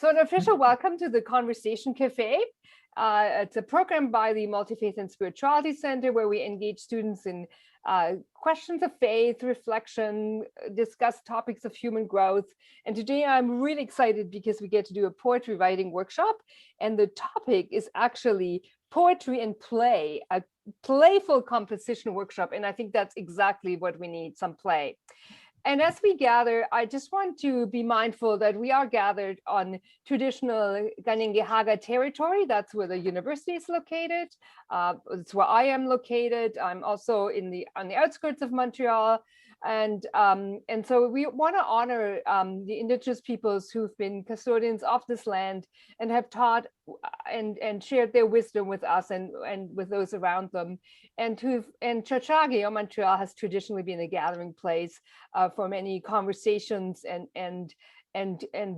So an official welcome to the Conversation Café. It's a program by the Multi-Faith and Spirituality Center where we engage students in questions of faith, reflection, discuss topics of human growth. And today I'm really excited because we get to do a poetry writing workshop. And the topic is actually poetry and play, a playful composition workshop. And I think that's exactly what we need, some play. And as we gather, I just want to be mindful that we are gathered on traditional Ganengehaga territory. That's where the university is located. It's where I am located. I'm also on the outskirts of Montreal. And so we want to honor the indigenous peoples who've been custodians of this land and have taught and shared their wisdom with us and with those around them. And Tiohtià:ke or Montreal has traditionally been a gathering place for many conversations and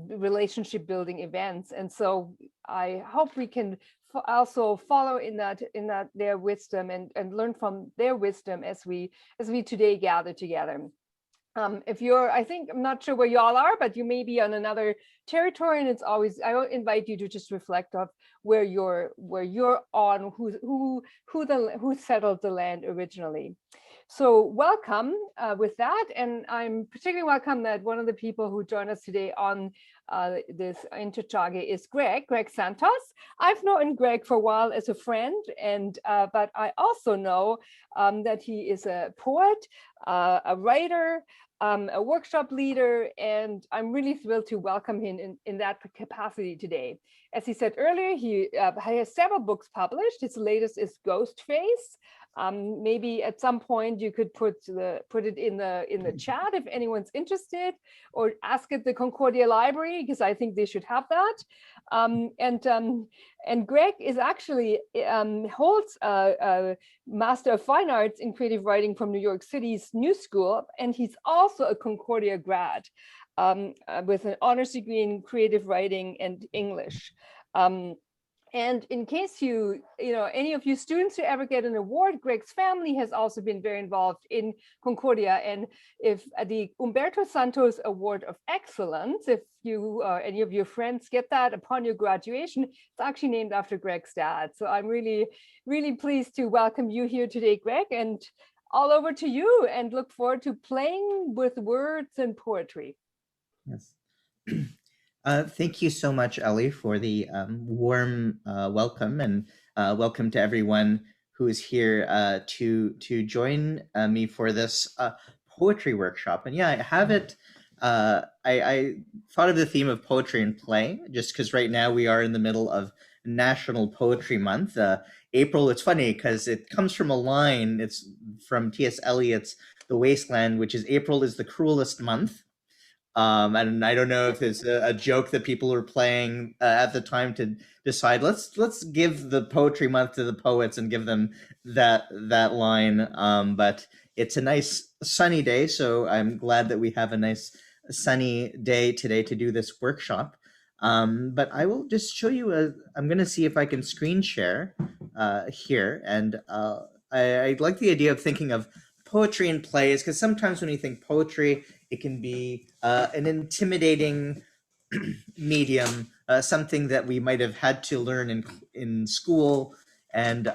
relationship building events. And so I hope we can also follow in that their wisdom and learn from their wisdom as we today gather together. If you're, I'm not sure where you all are, but you may be on another territory, and I will invite you to just reflect on where you're on, who settled the land originally. So welcome with that, and I'm particularly welcome that one of the people who joined us today on this Tiohtià:ke is Greg Santos. I've known Greg for a while as a friend, and but I also know that he is a poet, a writer, a workshop leader, and I'm really thrilled to welcome him in that capacity today. As he said earlier, he has several books published. His latest is Ghost Face. Maybe at some point you could put it in the chat if anyone's interested, or ask at the Concordia Library, because I think they should have that. And Greg is actually holds a Master of Fine Arts in Creative Writing from New York City's New School, and he's also a Concordia grad with an honors degree in creative writing and English. And in case any of you students who ever get an award, Greg's family has also been very involved in Concordia. And if the Humberto Santos Award of Excellence, if you or any of your friends get that upon your graduation, it's actually named after Greg's dad. So I'm really, really pleased to welcome you here today, Greg, and all over to you, and look forward to playing with words and poetry. Yes. Thank you so much, Ellie, for the warm welcome, and welcome to everyone who is here to join me for this poetry workshop. And yeah, I have it. I thought of the theme of poetry and play just because right now we are in the middle of National Poetry Month. April, it's funny because it comes from a line. It's from T.S. Eliot's The Wasteland, which is April is the cruelest month. And I don't know if it's a joke that people were playing at the time to decide, let's give the poetry month to the poets and give them that line. But it's a nice sunny day, so I'm glad that we have a nice sunny day today to do this workshop. But I will just show you I'm going to see if I can screen share here. And I like the idea of thinking of poetry and plays, because sometimes when you think poetry, it can be an intimidating medium, something that we might have had to learn in school and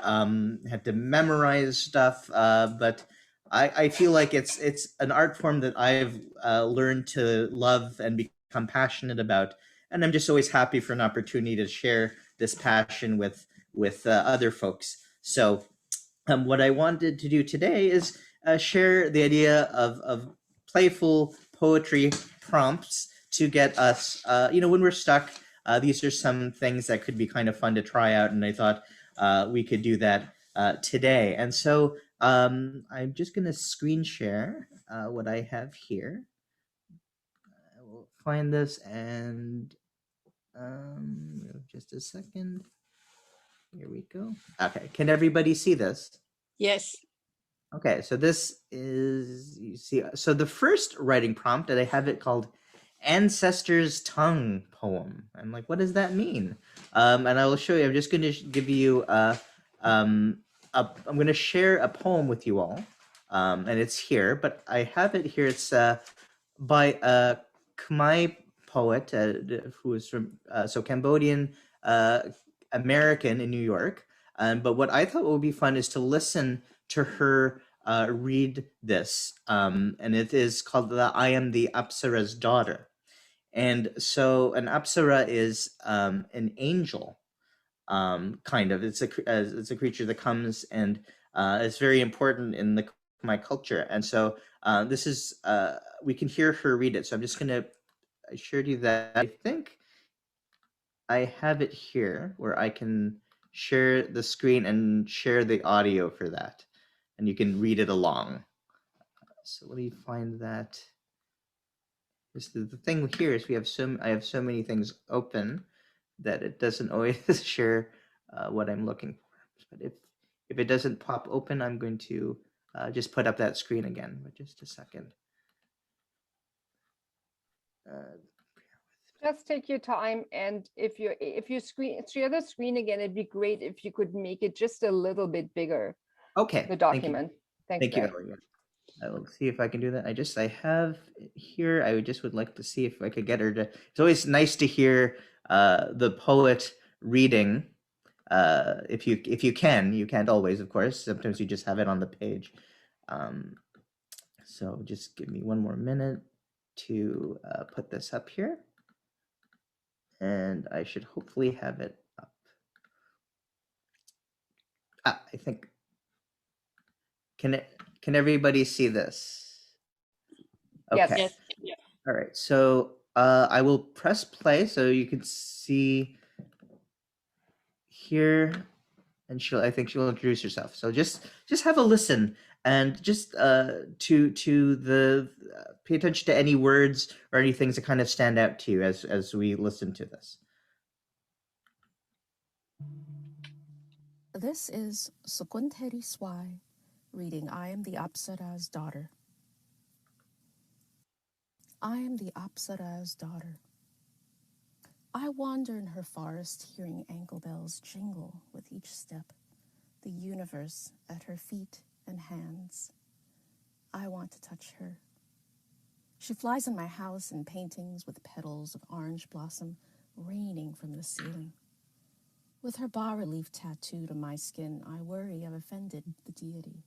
had to memorize stuff. But I feel like it's an art form that I've learned to love and become passionate about. And I'm just always happy for an opportunity to share this passion with other folks. So what I wanted to do today is share the idea of playful poetry prompts to get us, when we're stuck. These are some things that could be kind of fun to try out, and I thought we could do that today. And so I'm just going to screen share what I have here. I will find this, and just a second. Here we go. Okay, can everybody see this? Yes. Okay, so this is, you see, so the first writing prompt, and I have it called Ancestor's Tongue Poem. I'm like, what does that mean? And I will show you. I'm just going to give you I'm going to share a poem with you all, and it's here, but I have it here. It's by Khmer poet who is from Cambodian American in New York. But what I thought would be fun is to listen to her read this, and it is called "I Am the Apsara's Daughter." And so, an apsara is an angel, kind of. It's a creature that comes and is very important in my culture. And so, this is we can hear her read it. So I'm just gonna. I assured you that I think I have it here where I can share the screen and share the audio for that, and you can read it along. So let me find that. The thing here is I have so many things open that it doesn't always share what I'm looking for. But if it doesn't pop open, I'm going to just put up that screen again. But just a second. Just take your time, and if you share the screen again, it'd be great if you could make it just a little bit bigger. Okay. The document. Thank you, Ellie. I will see if I can do that. I have it here. I would like to see if I could get her to. It's always nice to hear the poet reading. If you can, you can't always, of course. Sometimes you just have it on the page. So just give me one more minute to put this up here, and I should hopefully have it up. I think. Can everybody see this? Okay. Yes. Yes. All right. So I will press play so you can see here, and I think she'll introduce herself. So just have a listen, and just pay attention to any words or any things that kind of stand out to you as we listen to this. This is Sukunteri Swai reading I Am the Apsara's Daughter. I am the Apsara's daughter. I wander in her forest, hearing ankle bells jingle with each step, the universe at her feet and hands. I want to touch her. She flies in my house in paintings with petals of orange blossom raining from the ceiling. With her bas-relief tattooed on my skin, I worry I've offended the deity.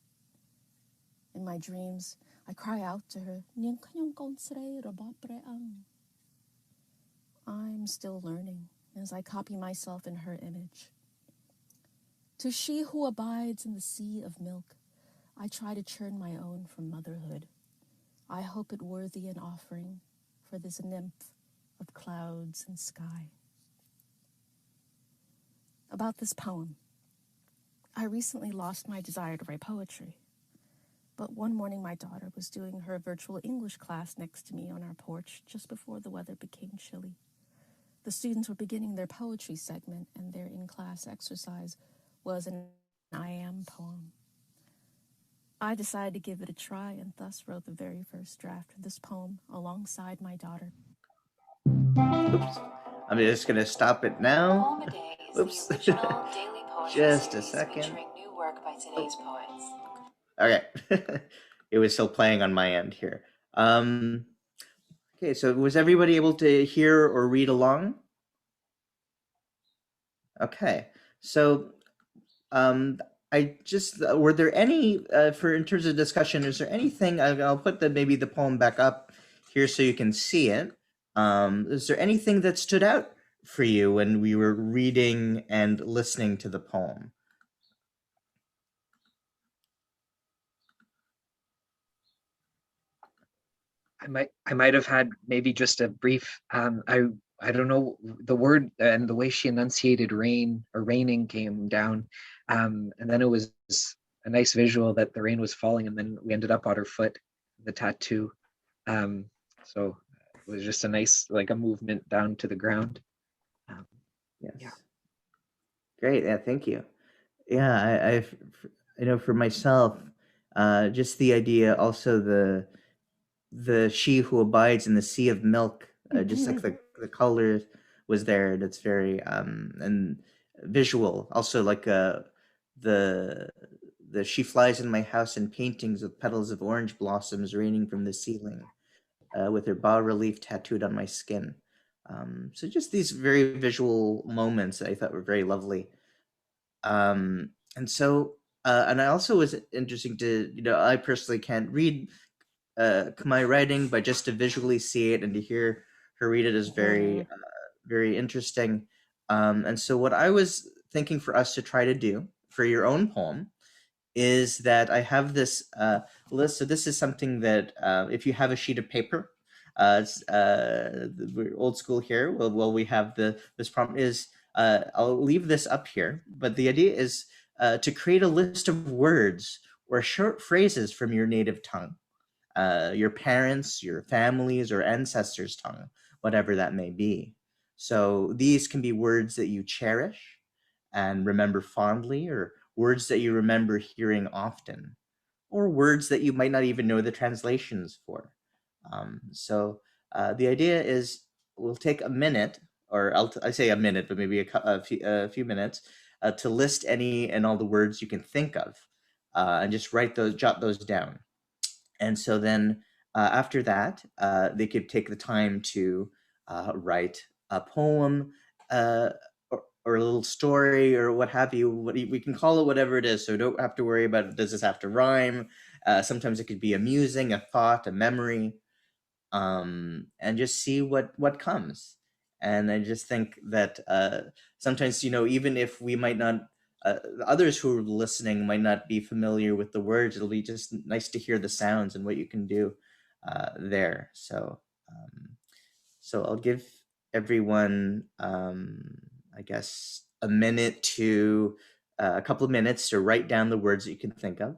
In my dreams, I cry out to her, I'm still learning as I copy myself in her image. To she who abides in the sea of milk, I try to churn my own from motherhood. I hope it worthy an offering for this nymph of clouds and sky. About this poem, I recently lost my desire to write poetry. But one morning my daughter was doing her virtual English class next to me on our porch just before the weather became chilly. The students were beginning their poetry segment, and their in-class exercise was an I Am poem. I decided to give it a try and thus wrote the very first draft of this poem alongside my daughter. Oops. I'm just going to stop it now. Oops. Just a second. New work by today's poets. Okay. It was still playing on my end here. Okay, so was everybody able to hear or read along? Okay, so were there any, in terms of discussion, is there anything, I'll put maybe the poem back up here so you can see it. Is there anything that stood out for you when we were reading and listening to the poem? I might have had maybe just a brief I don't know the word and the way she enunciated rain or raining came down, and then it was a nice visual that the rain was falling, and then we ended up on her foot, the tattoo. So it was just a nice, like a movement down to the ground. Yes. Yeah. Great. Yeah. Thank you. Yeah. I know for myself, just the idea, also the she who abides in the sea of milk, just like the color was there. That's very and visual. Also like the she flies in my house in paintings with petals of orange blossoms raining from the ceiling, with her bas relief tattooed on my skin. So just these very visual moments that I thought were very lovely. And so, and I also was interesting to, I personally can't read Khmer writing, but just to visually see it and to hear her read it is very, very interesting. And so, what I was thinking for us to try to do for your own poem is that I have this list. So this is something that if you have a sheet of paper, we're old school here. Well, we have this prompt is I'll leave this up here, but the idea is to create a list of words or short phrases from your native tongue, your parents, your families, or ancestors' tongue, whatever that may be. So these can be words that you cherish and remember fondly, or words that you remember hearing often, or words that you might not even know the translations for. So the idea is we'll take a minute, or I say a minute, but maybe a few minutes to list any and all the words you can think of, and just jot those down. And so then after that, they could take the time to write a poem, or a little story, or what have you. We can call it whatever it is. So don't have to worry about, does this have to rhyme? Sometimes it could be amusing, a thought, a memory, and just see what comes. And I just think that sometimes, even if we might not, others who are listening might not be familiar with the words, it'll be just nice to hear the sounds and what you can do there. So I'll give everyone, I guess, a couple of minutes to write down the words that you can think of,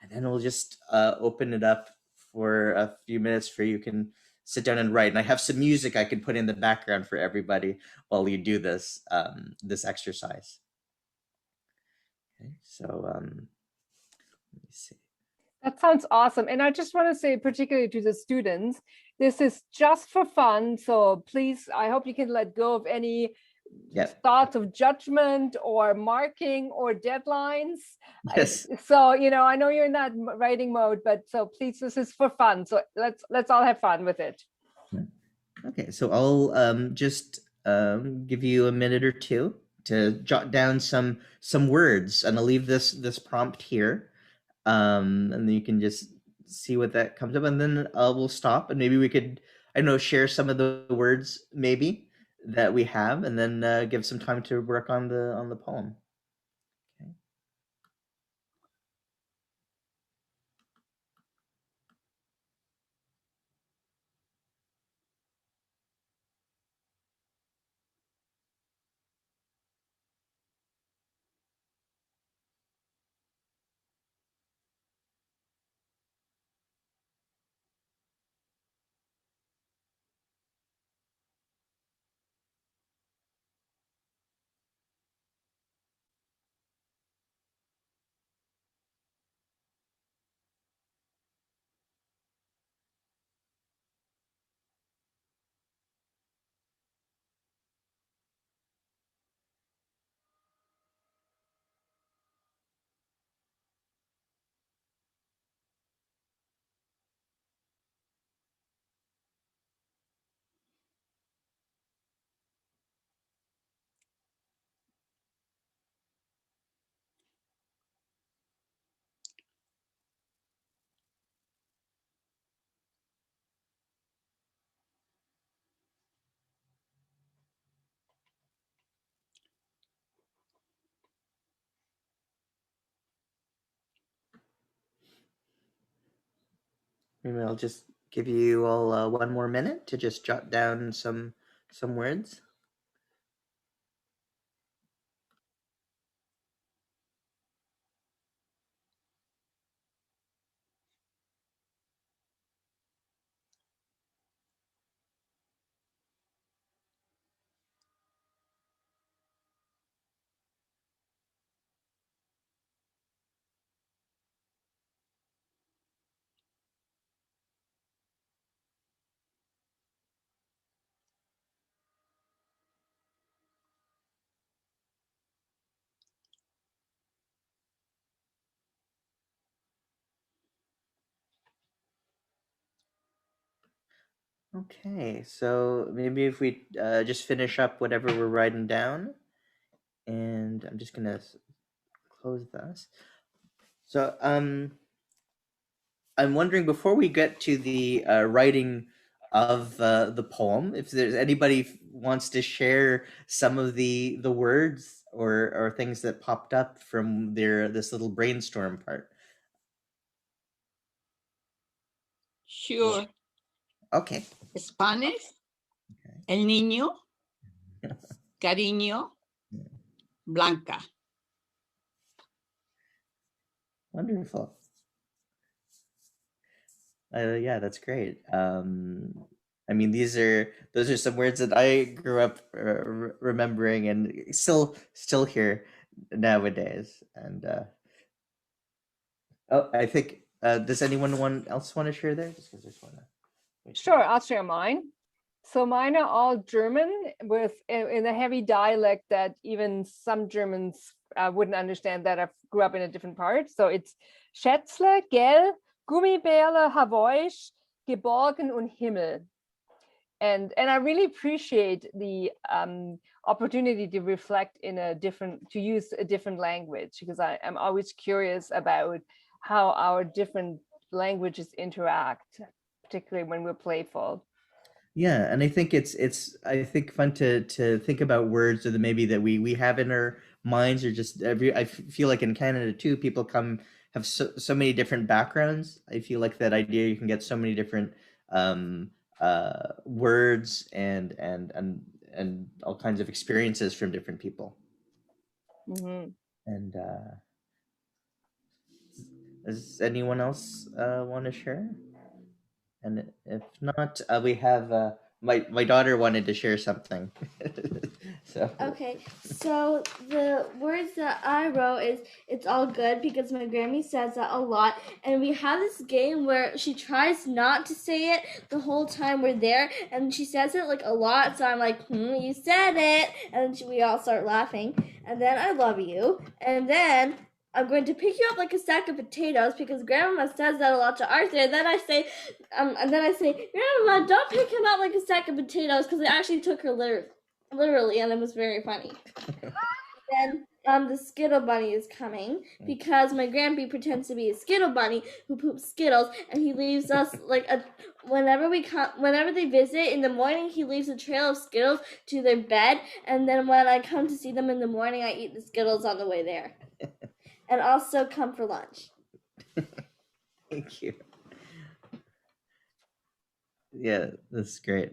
and then we'll just open it up for a few minutes for you can sit down and write. And I have some music I can put in the background for everybody while you do this exercise. Okay, so let me see. That sounds awesome. And I just want to say, particularly to the students, this is just for fun. So please, I hope you can let go of any thoughts of judgment or marking or deadlines. Yes. So, I know you're in that writing mode, but so please, this is for fun. So let's all have fun with it. Okay, so I'll just give you a minute or two to jot down some words, and I'll leave this prompt here, and then you can just see what that comes up, and then we'll stop, and maybe we could, I don't know, share some of the words maybe that we have, and then give some time to work on the poem. Okay. Maybe I'll just give you all one more minute to just jot down some words. Okay, so maybe if we just finish up whatever we're writing down, and I'm just gonna close this. So I'm wondering, before we get to the writing of the poem, if there's anybody wants to share some of the words or things that popped up from this little brainstorm part. Sure. Okay. Spanish, Okay. el niño, cariño, blanca. Wonderful. Yeah, that's great. I mean, those are some words that I grew up remembering and still hear nowadays. And I think does anyone else want to share there? Just because there's one. Sure, I'll share mine. So mine are all German with in a heavy dialect that even some Germans wouldn't understand, that I grew up in a different part. So it's Schätzle, gell, Gummibärle, Haveusch, geborgen und Himmel. And I really appreciate the opportunity to reflect to use a different language, because I'm always curious about how our different languages interact, particularly when we're playful. Yeah, and I think it's I think fun to think about words, or that maybe that we have in our minds, or just I feel like in Canada too, people have so many different backgrounds. I feel like that idea, you can get so many different words and all kinds of experiences from different people. Mm-hmm. And does anyone else want to share? And if not, we have my daughter wanted to share something. So okay, so the words that I wrote is "it's all good," because my Grammy says that a lot, and we have this game where she tries not to say it the whole time we're there, and she says it like a lot. So I'm like, you said it," and we all start laughing. And then "I love you," and then "I'm going to pick you up like a sack of potatoes," because Grandma says that a lot to Arthur. And then I say, "Grandma, don't pick him up like a sack of potatoes," because it actually took her literally, and it was very funny. Then the Skittle Bunny is coming, because my Grampy pretends to be a Skittle Bunny who poops Skittles, and he leaves us like whenever they visit in the morning, he leaves a trail of Skittles to their bed, and then when I come to see them in the morning, I eat the Skittles on the way there. And also come for lunch. Thank you. Yeah, that's great.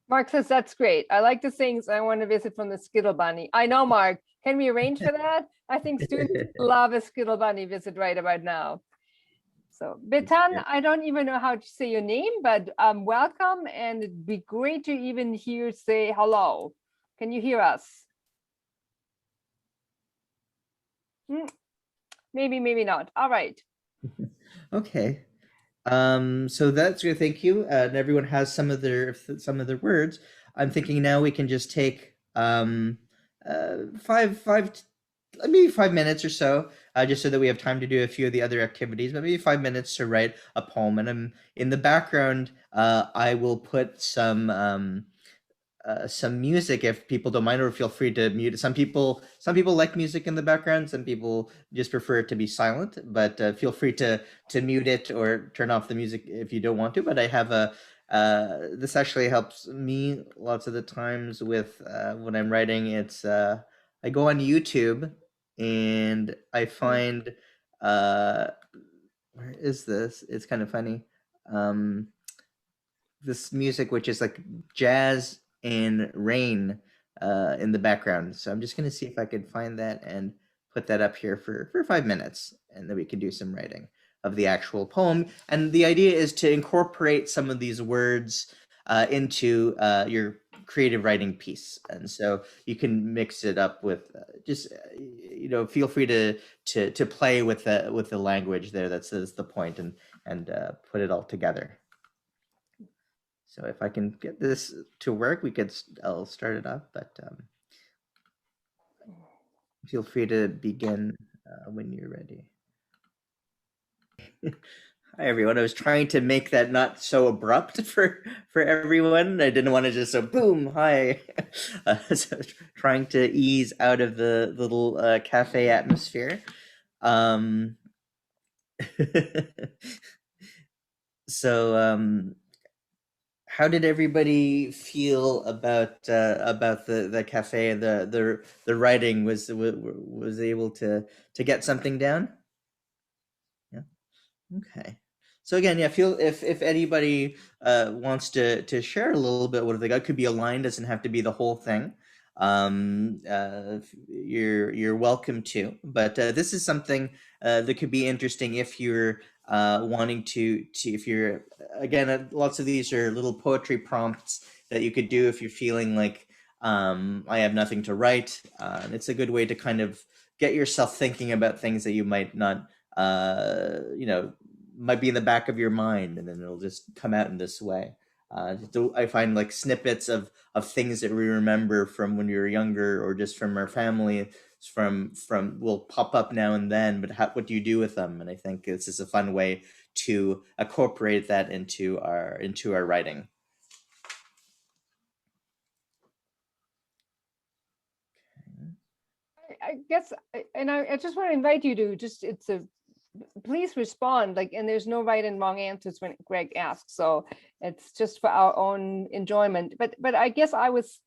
Mark says that's great. I like the things I want to visit from the Skittle Bunny. I know, Mark. Can we arrange for that? I think students love a Skittle Bunny visit right about now. So, Betan, I don't even know how to say your name, but welcome, and it'd be great to even hear say hello. Can you hear us? Maybe, maybe not. All right. Okay. So that's good. Thank you. And everyone has some of their words. I'm thinking now we can just take maybe 5 minutes or so, just so that we have time to do a few of the other activities. But maybe 5 minutes to write a poem. And in the background, I will put some music, if people don't mind, or feel free to mute it. Some people like music in the background. Some people just prefer it to be silent, but feel free to mute it or turn off the music if you don't want to. But I have this actually helps me lots of the times with when I'm writing. It's I go on YouTube and I find where is this? It's kind of funny. This music, which is like jazz and rain in the background. So I'm just going to see if I can find that and put that up here for 5 minutes, and then we can do some writing of the actual poem. And the idea is to incorporate some of these words into your creative writing piece. And so you can mix it up with feel free to play with the language there. That's the point, and put it all together. So if I can get this to work, I'll start it up, but feel free to begin when you're ready. Hi everyone. I was trying to make that not so abrupt for everyone. I didn't want to just so boom, hi. So trying to ease out of the little cafe atmosphere. So how did everybody feel about the cafe? The writing was able to get something down? Yeah. Okay. So again, yeah, feel if anybody wants to share a little bit what they got, could be a line, doesn't have to be the whole thing. You're welcome to. But this is something that could be interesting if you're wanting to if you're again, lots of these are little poetry prompts that you could do if you're feeling like I have nothing to write. It's a good way to kind of get yourself thinking about things that you might not might be in the back of your mind, and then it'll just come out in this way. I find like snippets of things that we remember from when we were younger, or just from our family, from will pop up now and then. But what do you do with them? And I think this is a fun way to incorporate that into our writing. I guess, and I just want to invite you to please respond, like, and there's no right and wrong answers when Greg asks, so it's just for our own enjoyment. But I guess I was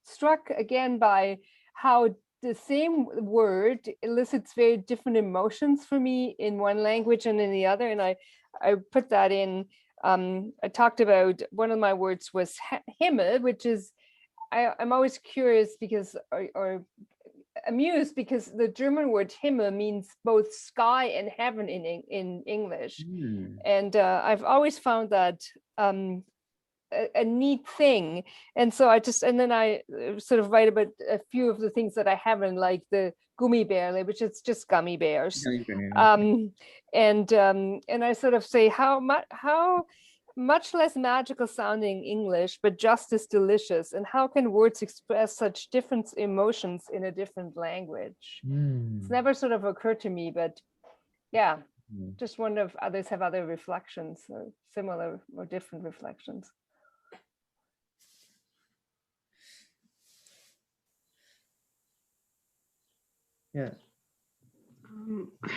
struck again by how the same word elicits very different emotions for me in one language and in the other, and I put that in. I talked about, one of my words was Himmel, which is, I'm always curious because, or amused, because the German word Himmel means both sky and heaven in English. And I've always found that a neat thing. And so and then I sort of write about a few of the things that I haven't, like the Gummibärle, which is just gummy bears. And I sort of say how much less magical sounding English, but just as delicious. And how can words express such different emotions in a different language? It's never sort of occurred to me, but yeah, just wonder if others have other reflections, or similar or different reflections. Yeah.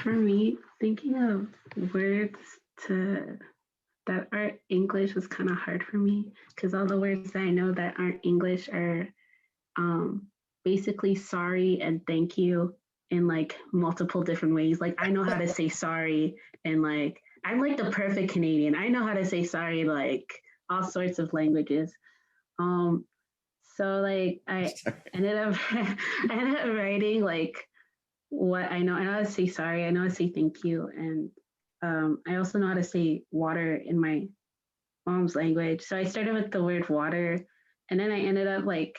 For me, thinking of words that aren't English was kind of hard for me, because all the words that I know that aren't English are basically sorry and thank you in like multiple different ways. Like, I know how to say sorry, and like I'm like the perfect Canadian. I know how to say sorry like all sorts of languages. So like I ended up writing like what I know. I know how to say sorry. I know how to say thank you, and I also know how to say water in my mom's language. So I started with the word water, and then I ended up like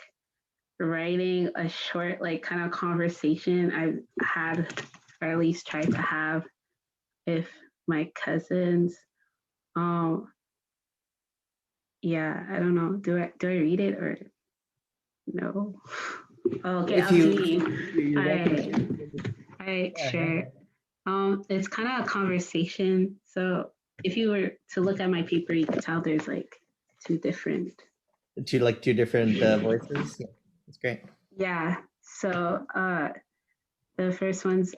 writing a short, like, kind of conversation I had, or at least tried to have, with my cousins. Yeah, I don't know. Do I read it or no? Okay, I'll see. All right, sure. It's kind of a conversation. So if you were to look at my paper, you could tell there's like two different voices. Yeah, that's great. Yeah. So the first one's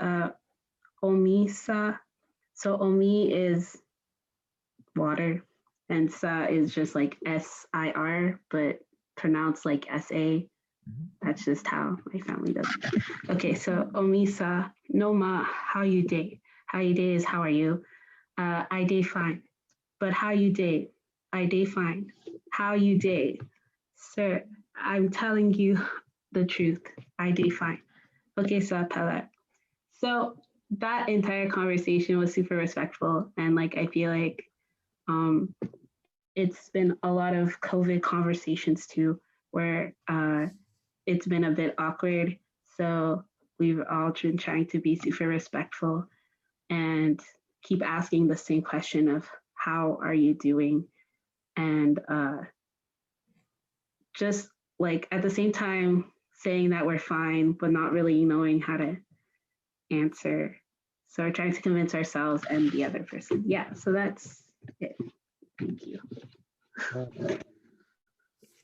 Omisa. So Omi is water, and Sa is just like SIR, but pronounced like SA. That's just how my family does it. Okay, so Omisa, Noma, how you day? How you day is how are you? I day fine. But how you day? I day fine. How you day? Sir, I'm telling you the truth. I day fine. Okay, so Pella. So that entire conversation was super respectful, and like I feel like it's been a lot of COVID conversations too, where it's been a bit awkward. So we've all been trying to be super respectful and keep asking the same question of how are you doing? And just like at the same time saying that we're fine, but not really knowing how to answer. So we're trying to convince ourselves and the other person. Yeah, so that's it. Thank you.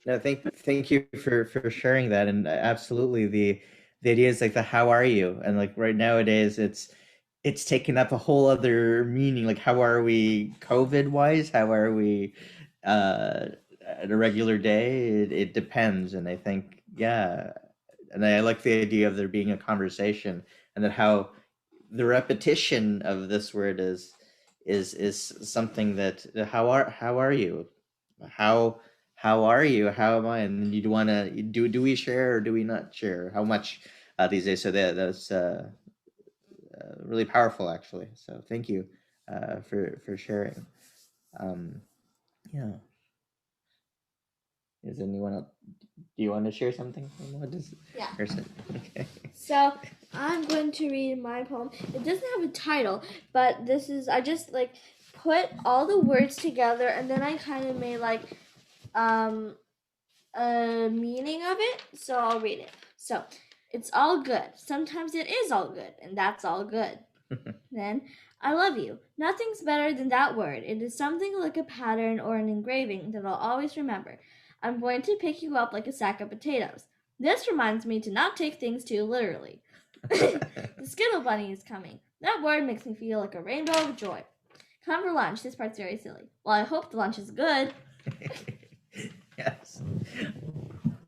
No, thank you for sharing that. And absolutely, the idea is like the how are you, and like right nowadays it's taken up a whole other meaning. Like how are we COVID wise? How are we at a regular day? It depends, and I think and I like the idea of there being a conversation, and that how the repetition of this word is something that how are you, how how are you, how am I, and you want to do we share or do we not share how much these days. So that's really powerful actually, so thank you for sharing. um yeah, is anyone else, do you want to share something? What does Carson? Okay. So I'm going to read my poem. It doesn't have a title, but I just like put all the words together, and then I kind of made like a meaning of it. So I'll read it. So it's all good. Sometimes it is all good, and that's all good. Then I love you. Nothing's better than that word. It is something like a pattern or an engraving that I'll always remember. I'm going to pick you up like a sack of potatoes. This reminds me to not take things too literally. The Skittle Bunny is coming. That word makes me feel like a rainbow of joy. Come for lunch. This part's very silly. Well, I hope the lunch is good. Yes.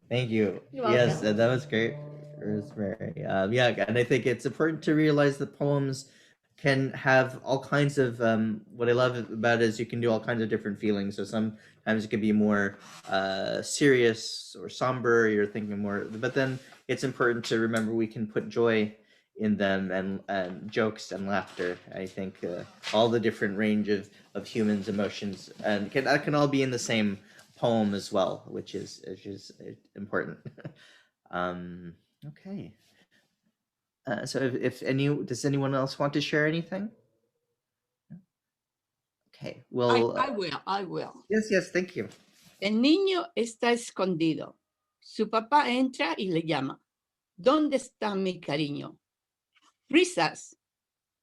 Thank you. Yes, that was great, Rosemary. Yeah, and I think it's important to realize that poems can have all kinds of what I love about it is you can do all kinds of different feelings. So sometimes it can be more serious or somber, you're thinking more, but then it's important to remember we can put joy in them, and jokes and laughter. I think all the different range of humans' emotions, and that can all be in the same poem as well, which is important. Okay. So if does anyone else want to share anything? Okay, well, I will. Yes, thank you. El niño está escondido. Su papá entra y le llama. ¿Dónde está mi cariño? Risas.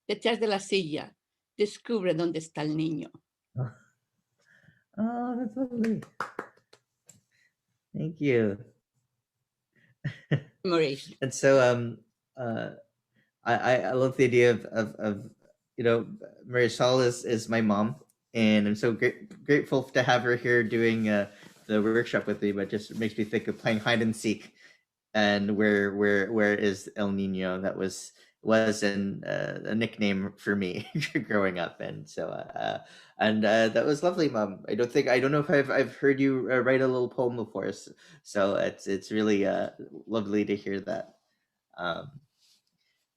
Detrás de la silla. Descubre dónde está el niño. Oh, that's lovely. Thank you. And so I love the idea of Marisol is my mom, and I'm so grateful to have her here doing the workshop with me. But just makes me think of playing hide and seek, and where is El Nino? That was a nickname for me growing up, and so that was lovely, Mom. I don't know if I've heard you write a little poem before, so it's really lovely to hear that.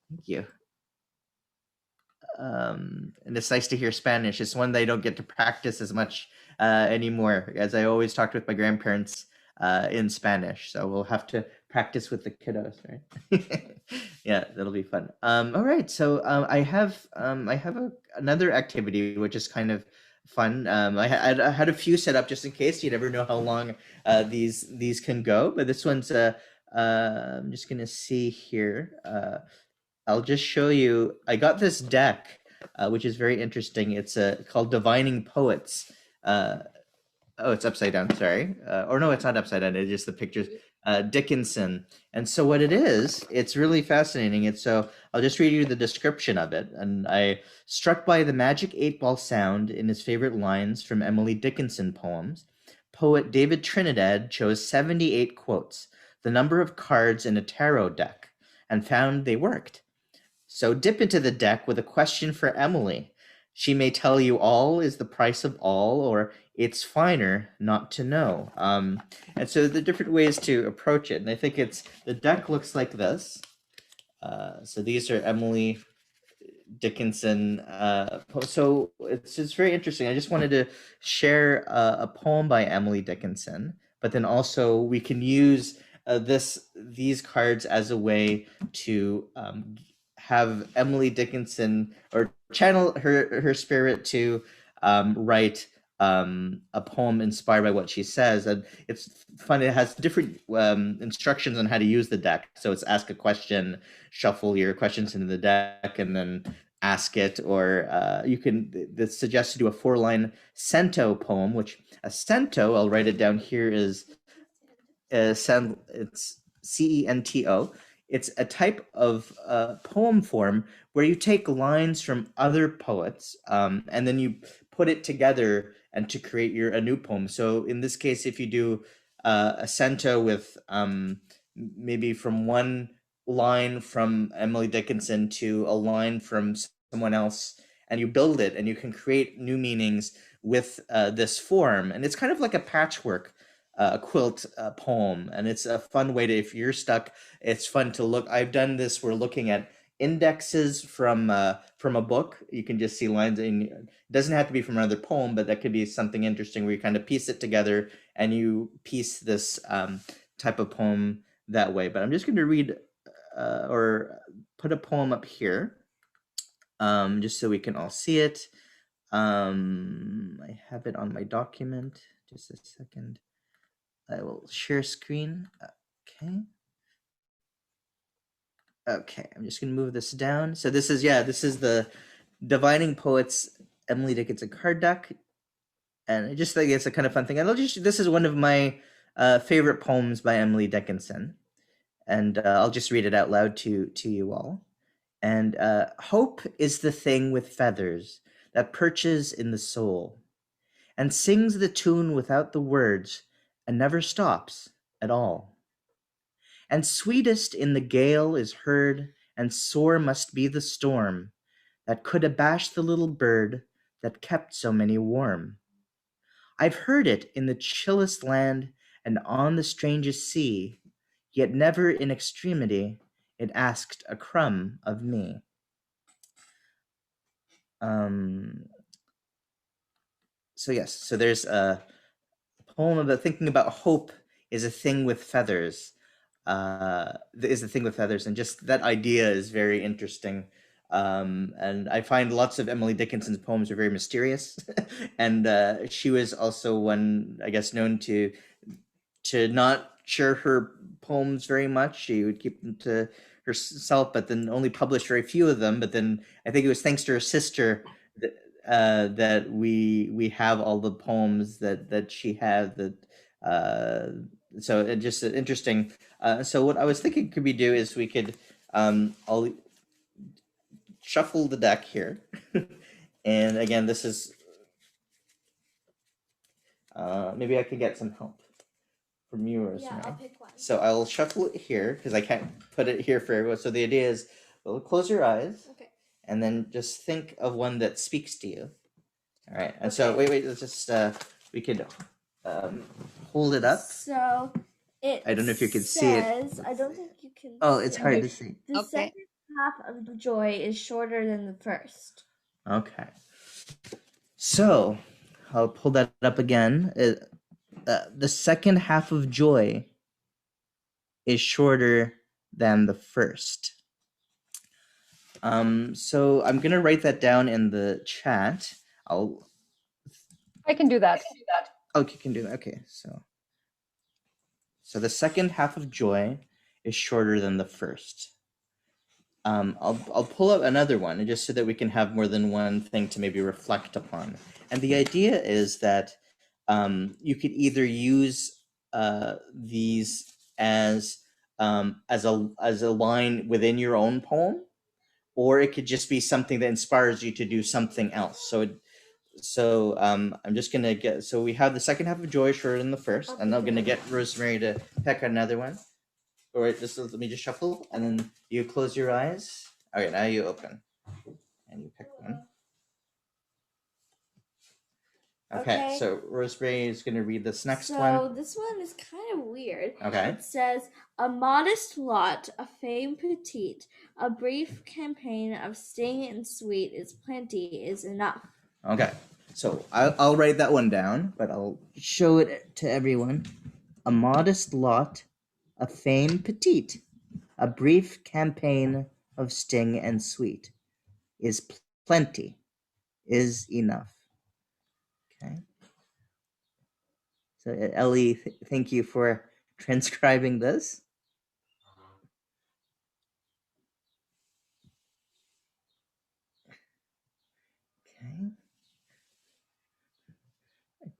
Thank you. And it's nice to hear Spanish. It's one that I don't get to practice as much anymore, as I always talked with my grandparents in Spanish. So we'll have to practice with the kiddos, right? Yeah, that'll be fun. All right, so I have another activity which is kind of fun. I had a few set up just in case. You never know how long these can go, but this one's I'm just gonna see here. I'll just show you. I got this deck, which is very interesting. It's called Divining Poets. Oh, it's upside down. Sorry. Or no, it's not upside down. It's just the pictures. Dickinson. And so what it is, it's really fascinating. So I'll just read you the description of it. And I struck by the magic 8-ball sound in his favorite lines from Emily Dickinson poems. Poet David Trinidad chose 78 quotes, the number of cards in a tarot deck, and found they worked. So dip into the deck with a question for Emily. She may tell you all is the price of all, or it's finer not to know. And so the different ways to approach it. And I think the deck looks like this. So these are Emily Dickinson. So it's very interesting. I just wanted to share a poem by Emily Dickinson, but then also we can use these cards as a way to have Emily Dickinson or channel her spirit to write a poem inspired by what she says. And it's fun. It has different instructions on how to use the deck. So it's ask a question, shuffle your questions into the deck, and then ask it, or you can, this suggests to do a 4-line cento poem, which a cento, I'll write it down here, is it's CENTO. It's a type of poem form where you take lines from other poets and then you put it together and to create a new poem. So in this case, if you do a cento with maybe from one line from Emily Dickinson to a line from someone else, and you build it, and you can create new meanings with this form. And it's kind of like a patchwork quilt poem, and it's a fun way to, if you're stuck, it's fun to look. I've done this. We're looking at indexes from a book. You can just see lines, and it doesn't have to be from another poem, but that could be something interesting where you kind of piece it together and you piece this type of poem that way. But I'm just going to read or put a poem up here just so we can all see it. I have it on my document. Just a second. I will share screen. Okay, I'm just going to move this down. So this is the Divining Poets, Emily Dickinson card deck. And I just think it's a kind of fun thing. And this is one of my favorite poems by Emily Dickinson. And I'll just read it out loud to you all. And hope is the thing with feathers that perches in the soul and sings the tune without the words and never stops at all. And sweetest in the gale is heard, and sore must be the storm that could abash the little bird that kept so many warm. I've heard it in the chillest land and on the strangest sea, yet never in extremity it asked a crumb of me. So there's a poem about thinking about hope is a thing with feathers. And just that idea is very interesting. And I find lots of Emily Dickinson's poems are very mysterious. And she was also one, I guess, known to not share her poems very much. She would keep them to herself, but then only published very few of them. But then I think it was thanks to her sister that we have all the poems that she had. So it just interesting. So what I was thinking could we do is we could I'll shuffle the deck here, and again this is maybe I could get some help from you, Rosemary. Yeah, I'll pick one. So I'll shuffle it here because I can't put it here for everyone. So the idea is, well, close your eyes. Okay. And then just think of one that speaks to you. All right. And Okay. so wait. Let's just we could hold it up. So it. I don't know if you can see it. I don't think you can. Oh, it's see hard it. to see. The Okay. second half of the joy is shorter than the first. Okay. So I'll pull that up again. The second half of joy is shorter than the first. So I'm gonna write that down in the chat. I can do that. Okay, you can do that. Okay, so the second half of joy is shorter than the first. I'll pull up another one just so that we can have more than one thing to maybe reflect upon. And the idea is that you could either use these as a line within your own poem, or it could just be something that inspires you to do something else. So I'm just gonna get. So we have the second half of joy shorter than the first, and I'm gonna get Rosemary to pick another one. All right, let me just shuffle, and then you close your eyes. All right, now you open, and you pick one. Okay. So Rosemary is gonna read this next one. So this one is kind of weird. Okay. It says, a modest lot, a fame petite, a brief campaign of sting and sweet is plenty, is enough. Okay, so I'll write that one down, but I'll show it to everyone. A modest lot, a fame petite, a brief campaign of sting and sweet is plenty, is enough. Okay. So Ellie, thank you for transcribing this.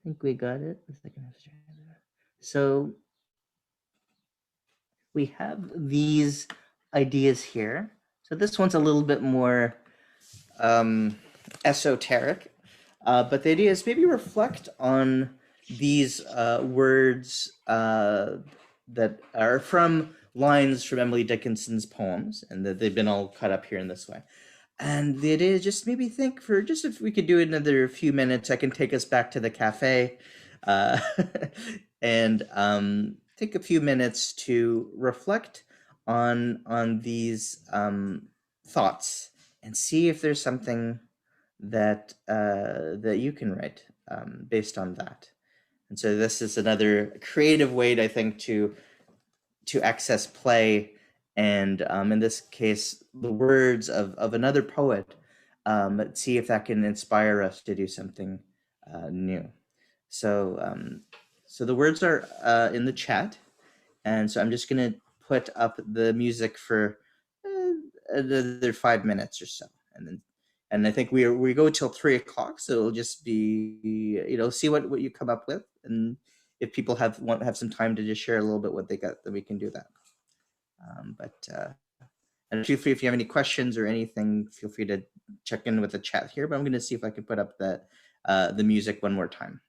think we got it. So we have these ideas here. So this one's a little bit more esoteric, but the idea is maybe reflect on these words that are from lines from Emily Dickinson's poems, and that they've been all cut up here in this way. And the idea is just maybe think for just if we could do another few minutes, I can take us back to the cafe and take a few minutes to reflect on these thoughts and see if there's something that that you can write based on that. And so this is another creative way, I think, to access play, and in this case, the words of another poet. See if that can inspire us to do something new. So so the words are in the chat, and so I'm just going to put up the music for another 5 minutes or so, and I think we go till 3 o'clock, so it'll just be, see what you come up with, and if people have some time to just share a little bit what they got, then we can do that. And feel free, if you have any questions or anything, feel free to check in with the chat here. But I'm going to see if I can put up that the music one more time.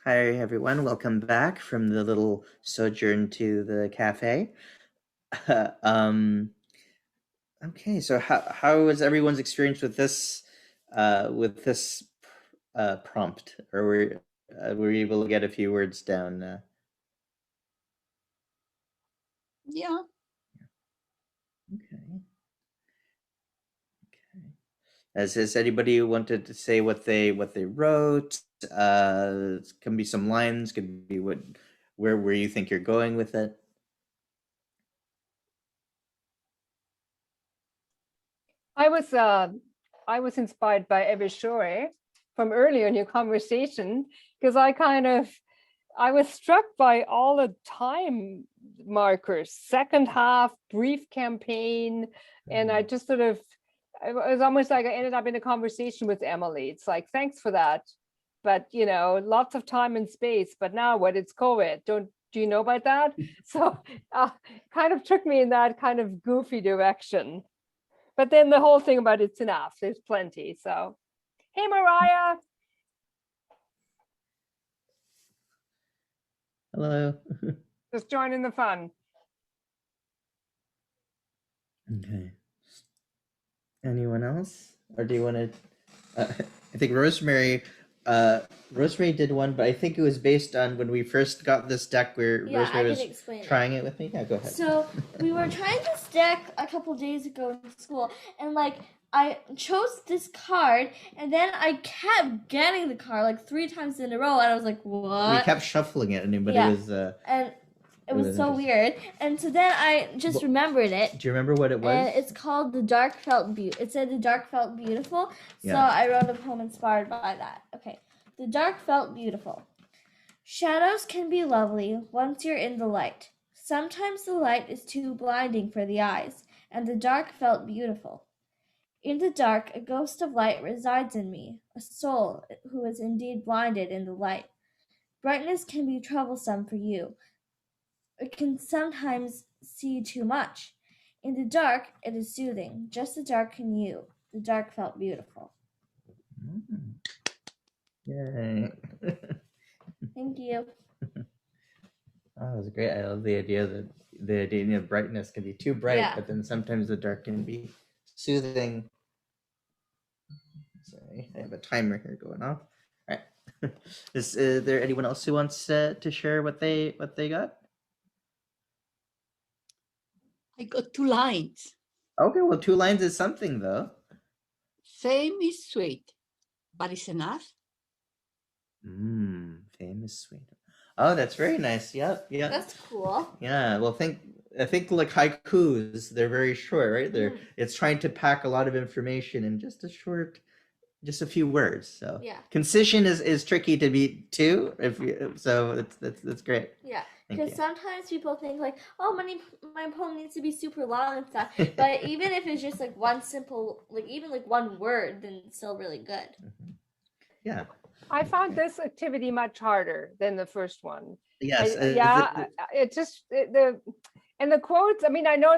Hi, everyone. Welcome back from the little sojourn to the cafe. Okay, so how was everyone's experience with this prompt? Or were you able to get a few words down? Yeah. Okay. Has anybody wanted to say what they wrote? Can be some lines, could be where you think you're going with it. I was inspired by Evishore from earlier in your conversation, because I was struck by all the time markers, second half, brief campaign, and I just it was almost like I ended up in a conversation with Emily. It's like, thanks for that, but lots of time and space, but now what? It's COVID. Do you know about that? So kind of took me in that kind of goofy direction. But then the whole thing about it's enough, there's plenty. So, hey, Mariah. Hello. Just joining the fun. Okay. Anyone else? Or do you want to, I think Rosemary did one, but I think it was based on when we first got this deck where Rosemary was trying it with me. Yeah, go ahead. So we were trying this deck a couple days ago in school, and I chose this card, and then I kept getting the card like 3 times in a row, and I was like, what? We kept shuffling it, and it was and it was so weird. And so then I just remembered it. Do you remember what it was? And it's called The Dark Felt Beautiful. It said The Dark Felt Beautiful. So I wrote a poem inspired by that. Okay. The dark felt beautiful. Shadows can be lovely once you're in the light. Sometimes the light is too blinding for the eyes, and the dark felt beautiful. In the dark, a ghost of light resides in me, a soul who is indeed blinded in the light. Brightness can be troublesome for you. It can sometimes see too much. In the dark, it is soothing. Just the dark can you. The dark felt beautiful. Yay. Thank you. Oh, that was great. I love the idea that the idea of brightness can be too bright, but then sometimes the dark can be soothing. Sorry, I have a timer here going off. All right. Is there anyone else who wants to share what they got? I got 2 lines. Okay, well, 2 lines is something, though. Fame is sweet, but it's enough. Fame is sweet. Oh, that's very nice. Yep. That's cool. Yeah. Well, I think like haikus, they're very short, right? It's trying to pack a lot of information in just a short just a few words. So Yeah. concision is tricky to beat too. So that's great. Yeah, Thank because you. sometimes people think like, oh, my poem needs to be super long and stuff. But even if it's just like one simple, like even like one word, then it's still really good. Yeah. I found this activity much harder than the first one. Yes. It just and the quotes. I mean, I know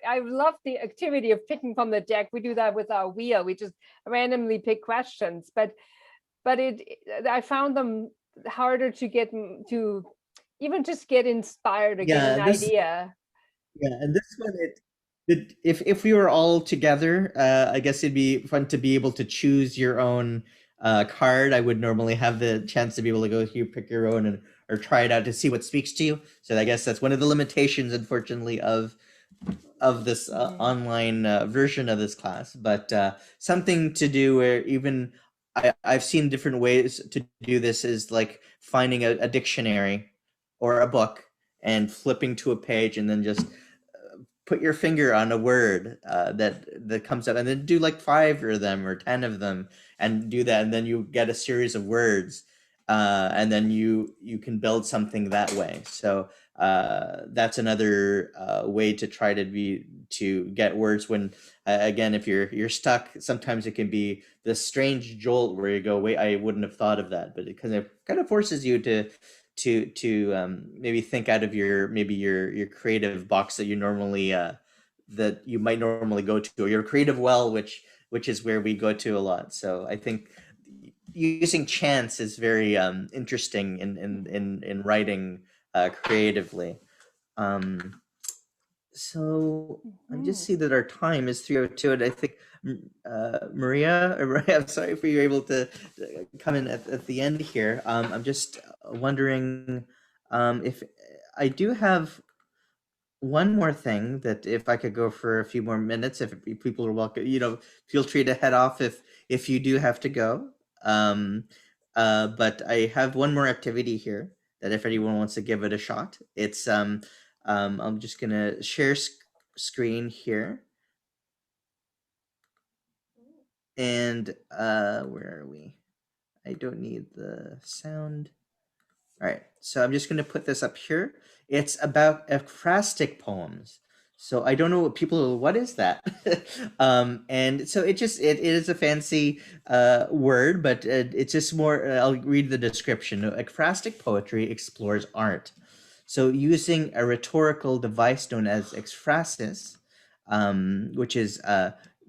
I love the activity of picking from the deck. We do that with our wheel. We just randomly pick questions, but I found them harder to get to even just get inspired or get an idea. Yeah, and this one, if we were all together, I guess it'd be fun to be able to choose your own card. I would normally have the chance to be able to go here, pick your own, or try it out to see what speaks to you. So I guess that's one of the limitations, unfortunately, of this online version of this class. But something to do where even I've seen different ways to do this is like finding a dictionary or a book and flipping to a page and then just put your finger on a word that comes up, and then do like 5 of them or 10 of them, and do that, and then you get a series of words, and then you can build something that way. So that's another way to try to get words when again, if you're stuck, sometimes it can be this strange jolt where you go, wait, I wouldn't have thought of that, but it kind of forces you to maybe think out of your creative box that you normally that you might normally go to, or your creative well, which is where we go to a lot. So I think using chance is very interesting in writing creatively. So I just see that our time is 3:02, and I think Maria, I'm sorry for you able to come in at the end here. I'm just wondering if I do have one more thing, that if I could go for a few more minutes, if people are welcome, feel free to head off if you do have to go. But I have one more activity here that if anyone wants to give it a shot, it's I'm just gonna share screen here, and where are we? I don't need the sound. All right, so I'm just gonna put this up here. It's about ekphrastic poems. So I don't know what is that? And so it is a fancy word, but it's just more, I'll read the description. Ekphrastic poetry explores art. So using a rhetorical device known as ekphrasis, which is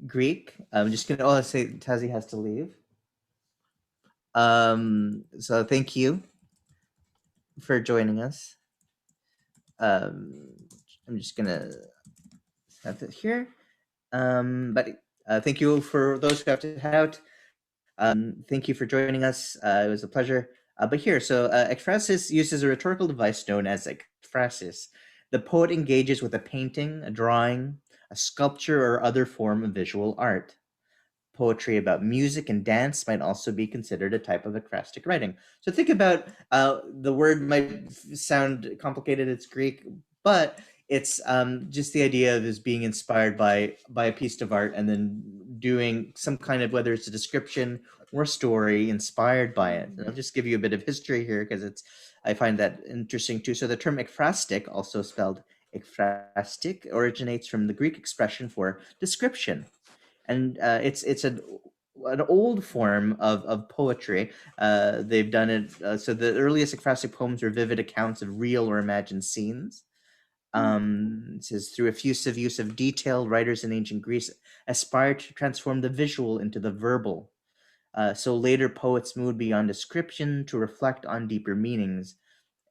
Greek. I'm just going to say Tazi has to leave. So thank you for joining us. I'm just going to have it here. But thank you for those who have to head out. Thank you for joining us. It was a pleasure. But here, so ekphrasis uses a rhetorical device known as ekphrasis. The poet engages with a painting, a drawing, a sculpture, or other form of visual art. Poetry about music and dance might also be considered a type of ekphrastic writing. So think about the word might sound complicated. It's Greek, but it's just the idea of this being inspired by a piece of art and then doing some kind of, whether it's a description or story inspired by it. And I'll just give you a bit of history here because I find that interesting too. So the term ekphrastic, also spelled ekphrastic, originates from the Greek expression for description. And it's an old form of poetry. They've done it. So the earliest ekphrastic poems are vivid accounts of real or imagined scenes. It says, through effusive use of detail, writers in ancient Greece aspired to transform the visual into the verbal. So later poets moved beyond description to reflect on deeper meanings.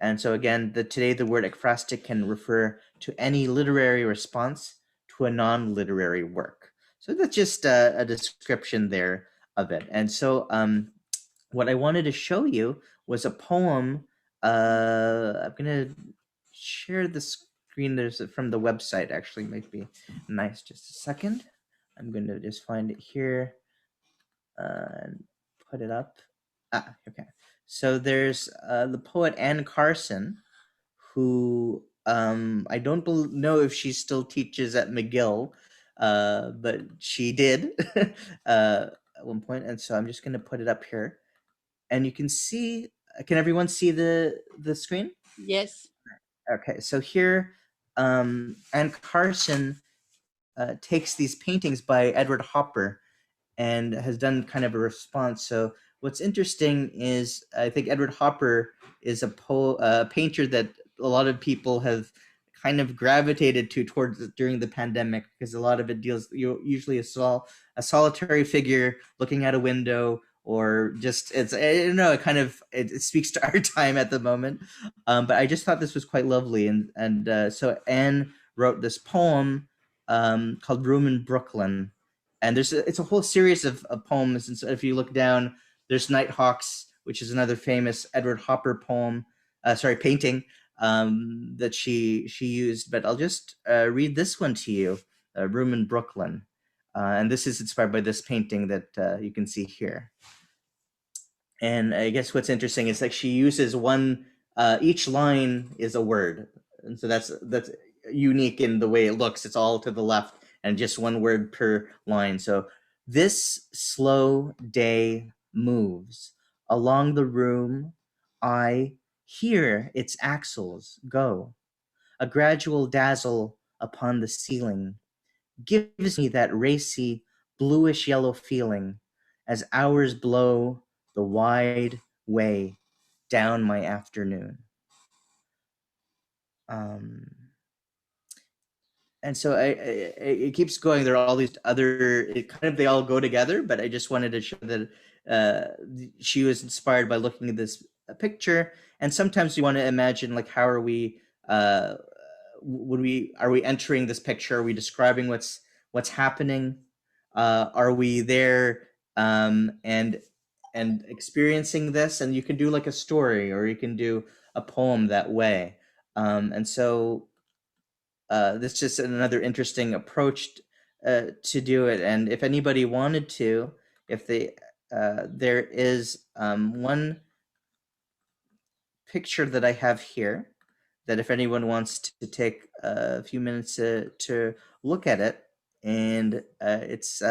And so again, today the word ekphrastic can refer to any literary response to a non-literary work. So that's just a description there of it. And so what I wanted to show you was a poem. I'm going to share the screen. There's from the website, actually, might be nice. Just a second. I'm going to just find it here and put it up. Okay. So there's the poet Anne Carson, who I don't know if she still teaches at McGill, but she did at one point, and so I'm just going to put it up here, and you can see. Can everyone see the screen? Yes. Okay, so here, and Carson takes these paintings by Edward Hopper and has done kind of a response. So what's interesting is I think Edward Hopper is a painter that a lot of people have kind of gravitated to towards during the pandemic, because a lot of it deals usually a solitary figure looking out a window, or just I don't know, it speaks to our time at the moment. But I just thought this was quite lovely, and so Anne wrote this poem called "Room in Brooklyn," and it's a whole series of poems. And so if you look down, there's Nighthawks, which is another famous Edward Hopper painting that she used. But I'll just read this one to you, "Room in Brooklyn," and this is inspired by this painting that you can see here. And I guess what's interesting is like she uses each line is a word, and so that's unique in the way it looks. It's all to the left and just one word per line. So this slow day moves along the room. I hear its axles go. A gradual dazzle upon the ceiling gives me that racy, bluish yellow feeling as hours blow the wide way down my afternoon. And so it keeps going. There are all these other, they all go together, but I just wanted to show that she was inspired by looking at this picture. And sometimes you want to imagine, like, how are we, are we entering this picture? Are we describing what's happening? Are we there and experiencing this? And you can do like a story, or you can do a poem that way. And so this is just another interesting approach to do it. And if anybody wanted to, there is one picture that I have here that if anyone wants to take a few minutes to look at it, and it's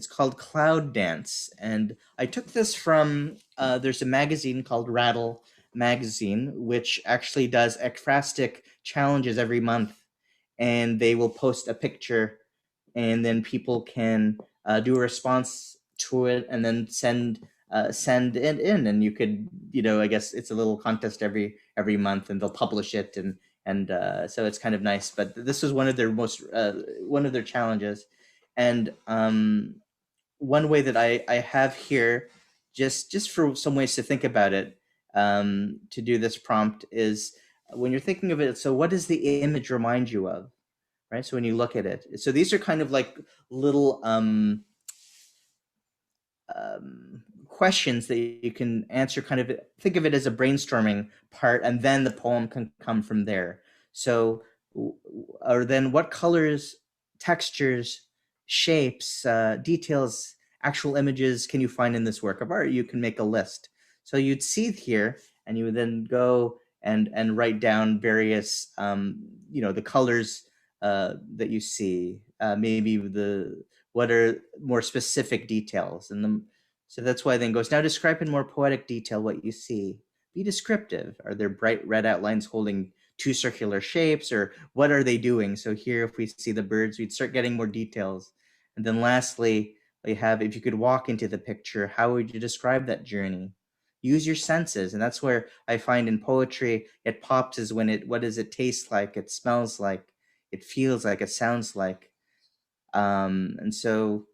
called Cloud Dance, and I took this from there's a magazine called Rattle Magazine, which actually does ekphrastic challenges every month, and they will post a picture, and then people can do a response to it, and then send it in, and you could, I guess it's a little contest every month, and they'll publish it, and so it's kind of nice. But this was one of their challenges. And one way that I have here, just for some ways to think about it, to do this prompt, is when you're thinking of it, so what does the image remind you of, right? So when you look at it, so these are kind of like little questions that you can answer, kind of think of it as a brainstorming part, and then the poem can come from there. So, or then what colors, textures, shapes, details, actual images can you find in this work of art? You can make a list. So you'd see here, and you would then go and write down various, the colors that you see, maybe what are more specific details. So that's why then goes, now describe in more poetic detail what you see. Be descriptive. Are there bright red outlines holding two circular shapes, or what are they doing? So here, if we see the birds, we'd start getting more details. And then lastly, we have, if you could walk into the picture, how would you describe that journey? Use your senses. And that's where I find in poetry, it pops is when what does it taste like? It smells like, it feels like, it sounds like. And so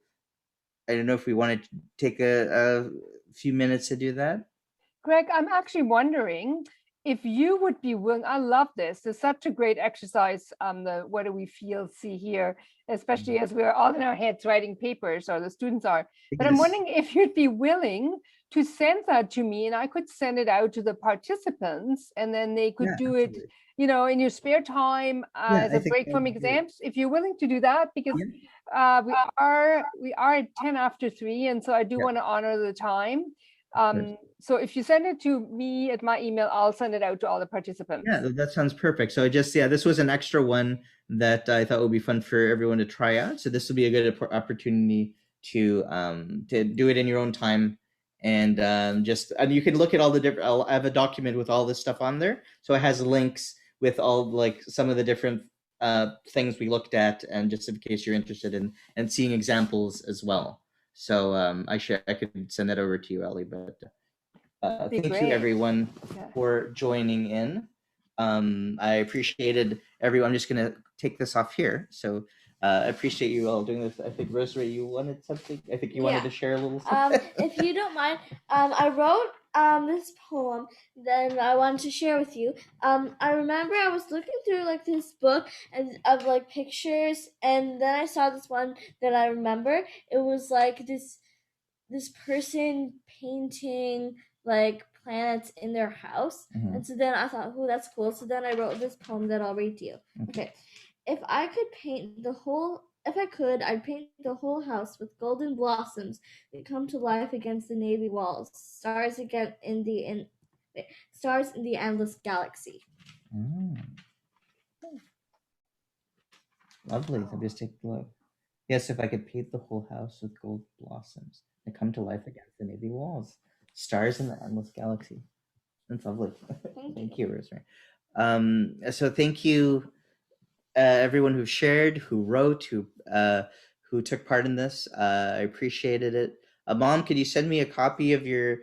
I don't know if we want to take a few minutes to do that. Greg, I'm actually wondering if you would be willing. I love this. It's such a great exercise. The what do we feel, see, hear, especially as we're all in our heads writing papers, or the students are. But I'm wondering if you'd be willing to send that to me, and I could send it out to the participants, and then they could do it, in your spare time as a break from exams. If you're willing to do that, because we are at 3:10, and so I do want to honor the time. So if you send it to me at my email, I'll send it out to all the participants. Yeah, that sounds perfect. So this was an extra one that I thought would be fun for everyone to try out. So this will be a good opportunity to do it in your own time. And and you can look at all the different. I have a document with all this stuff on there, so it has links with all like some of the different things we looked at, and just in case you're interested in and seeing examples as well. So I could send that over to you, Ellie. But thank you everyone for joining in. I appreciated everyone. I'm just gonna take this off here. So I appreciate you all doing this. I think Rosemary, you wanted something. I think you wanted to share a little something. If you don't mind, I wrote this poem that I wanted to share with you. I remember I was looking through like this book of like pictures, and then I saw this one that I remember. It was like this person painting like planets in their house. And so then I thought, oh, that's cool. So then I wrote this poem that I'll read to you. Okay. If I could, I'd paint the whole house with golden blossoms that come to life against the navy walls, stars in the endless galaxy. Lovely. I'm just taking a look. Yes, if I could paint the whole house with gold blossoms and come to life against the navy walls, stars in the endless galaxy. That's lovely. Thank you, Rosemary. So thank you, everyone who shared, who wrote, who took part in this. I appreciated it. Mom, could you send me a copy of your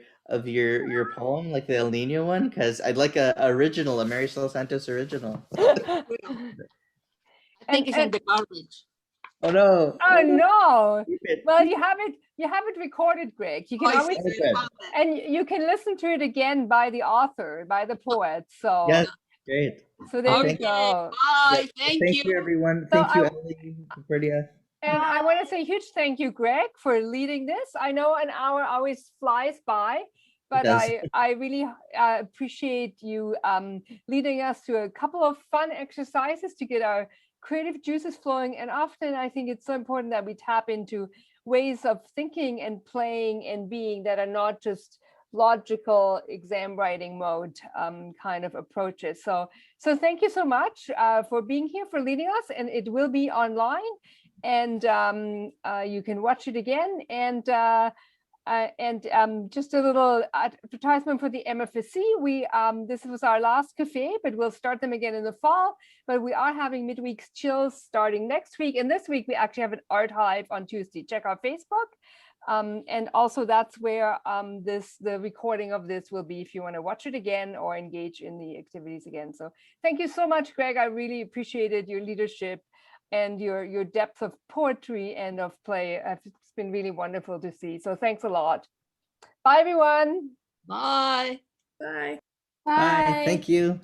poem, like the El Nino one? Because I'd like a original, a Marisol Santos original. I think it's in the garbage. Oh no! Oh no! Well, you have it recorded, Greg. You can always, and you can listen to it again by the author, by the poet. So yes, great. So there you go. Bye. Thank you, everyone. Thank you, Ellie, Concordia. And I want to say a huge thank you, Greg, for leading this. I know an hour always flies by, but I really appreciate you leading us to a couple of fun exercises to get our creative juices flowing. And often I think it's so important that we tap into ways of thinking and playing and being that are not just logical exam writing mode kind of approaches. So thank you so much for being here, for leading us, and it will be online, and you can watch it again. And just a little advertisement for the MFSC. This was our last café, but we'll start them again in the fall. But we are having midweek chills starting next week. And this week we actually have an art hive on Tuesday. Check our Facebook. And also that's where the recording of this will be if you want to watch it again or engage in the activities again. So thank you so much, Greg. I really appreciated your leadership and your depth of poetry and of play. It's been really wonderful to see. So thanks a lot. Bye, everyone. Bye. Bye. Bye. Thank you.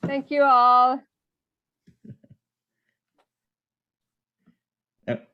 Thank you all. Yep.